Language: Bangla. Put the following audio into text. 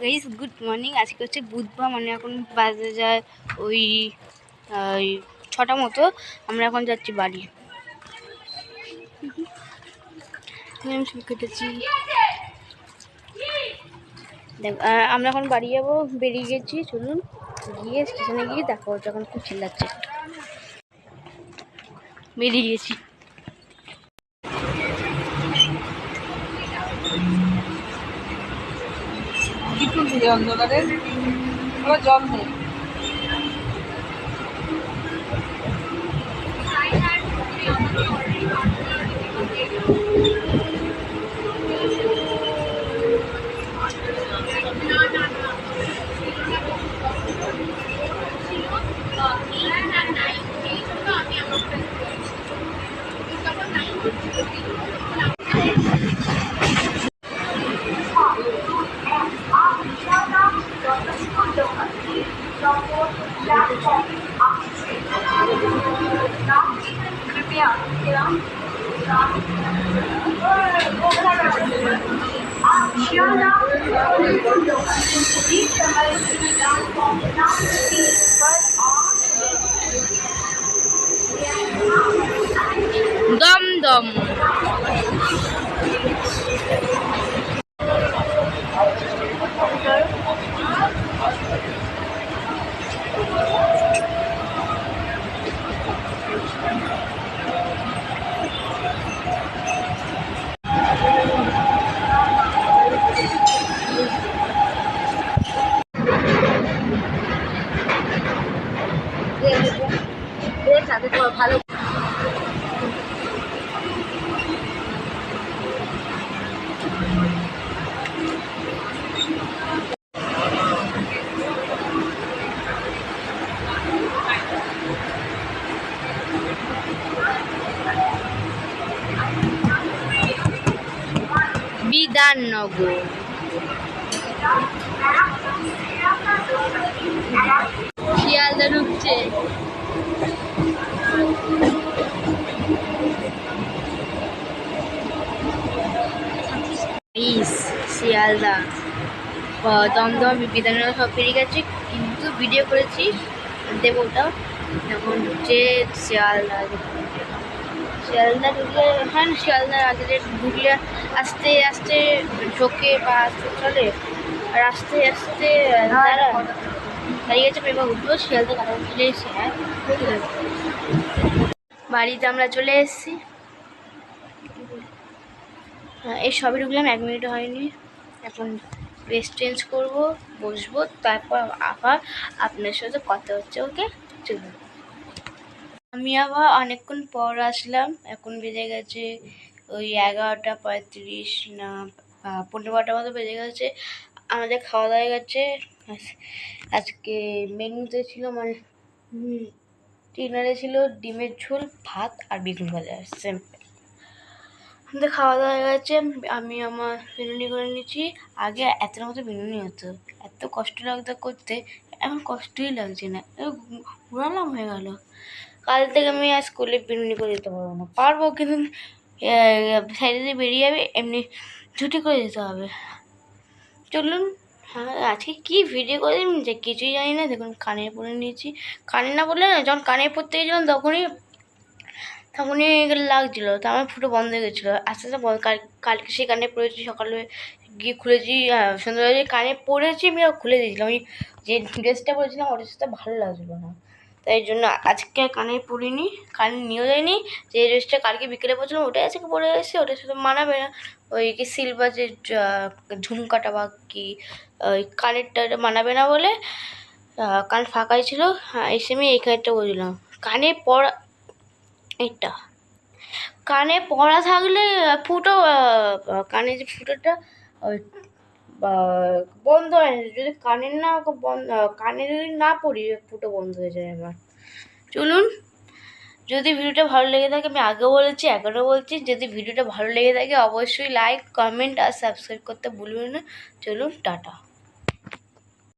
Guys good morning. আজকে হচ্ছে বুধবার, মানে এখন বাজে যায় ওই 6টা মতো। আমরা এখন যাচ্ছি বাড়ি। কেটেছি দেখ, আমরা এখন বাড়ি যাবো, বেরিয়ে গেছি। চলুন গিয়ে স্টেশনে গিয়ে দেখা হচ্ছে। এখন খুব চিল্লাচ্ছে, বেরিয়ে গেছি। অন্ধকারে জল নেই। দমদম ভালো। বিধাননগর শিয়ালদা ঢুকছে। শিয়ালদা দমদম বিধাননগর সব পেরিয়ে গেছে, কিন্তু ভিডিও করেছি দেবো ওটা। এখন ঢুকছে শিয়ালদা। শিয়ালদা ঢুকলে, হ্যাঁ শিয়ালদার আগে ঢুকলে আস্তে আস্তে ঢোকে বা আস্তে চলে, আর আস্তে আস্তে দাঁড়িয়ে গেছে। এবার উঠবো শিয়ালদা কাটা চলে এসেছি। হ্যাঁ বাড়িতে আমরা চলে এসেছি। এই সবই ঢুকলাম, 1 মিনিটও হয়নি। এখন ড্রেস চেঞ্জ করবো, বসবো, তারপর আবার আপনার সাথে কথা হচ্ছে। ওকে চলুন। আমি আবার অনেকক্ষণ পর আসলাম। এখন বেজে গেছে ওই 11:35 না 15টা মতো বেজে গেছে। আমাদের খাওয়া দাওয়া হয়ে গেছে। আজকে মেনুতে ছিল, মানে ডিনারে ছিল ডিমের ঝোল, ভাত আর বেগুন ভাজা, সিম্পল। আমাদের খাওয়া দাওয়া হয়ে গেছে। আমি আমার বিনুনি করে নিচ্ছি। আগে এতটা মতো বিনুনি হতো, এত কষ্ট লাগতো করতে, এখন কষ্টই লাগছে না, ঘুরালাম হয়ে গেল। কাল থেকে আমি আর স্কুলে বিনুনি করে দিতে পারবো না, পারবো কিন্তু সাইডে দিয়ে বেরিয়ে যাবে, এমনি ছুটি করে দিতে হবে। চলুন। হ্যাঁ আজকে কী ভিডিও করে যে কিছুই জানি না। দেখুন কানে পরে নিয়েছি। কানে না বললে না, যখন কানে পরতে গেছিলাম তখনই লাগছিলো, তো আমার ফুটো বন্ধ হয়ে গেছিলো। আস্তে আস্তে কালকে সেই কানে পড়েছি, সকালে গিয়ে খুলেছি, সন্ধ্যাবেলা কানে পড়েছি, আমি খুলে দিয়েছিলাম। আমি যে ড্রেসটা পরেছিলাম ওর সাথে ভালো লাগছিলো না, তাই জন্য আজকে কানে পরিনি, কানে নিয়েও যায়নি। যে ড্রেসটা কালকে বিকেলে পড়ছিলাম ওটাই আজকে পরে এসেছি, ওটার সাথে মানাবে না। ওই কি সিলভার যে ঝুমকাটা বা কি ওই কানেরটা মানাবে না বলে কান ফাঁকাই ছিল। এসে আমি এই কানেরটা বলছিলাম। কানে পড়া, এটা কানে পড়া থাকলে ফুটো, কানে যে ফুটোটা বন্ধ হয় না। যদি কানের না বন্ধ, কানে যদি না পড়ি ফুটো বন্ধ হয়ে যায় আমার। চলুন। যদি ভিডিওটা ভালো লেগে থাকে, আমি আগেও বলেছি এখনও বলছি, যদি ভিডিওটা ভালো লেগে থাকে অবশ্যই লাইক, কমেন্ট আর সাবস্ক্রাইব করতে ভুলবেন না। চলুন টাটা।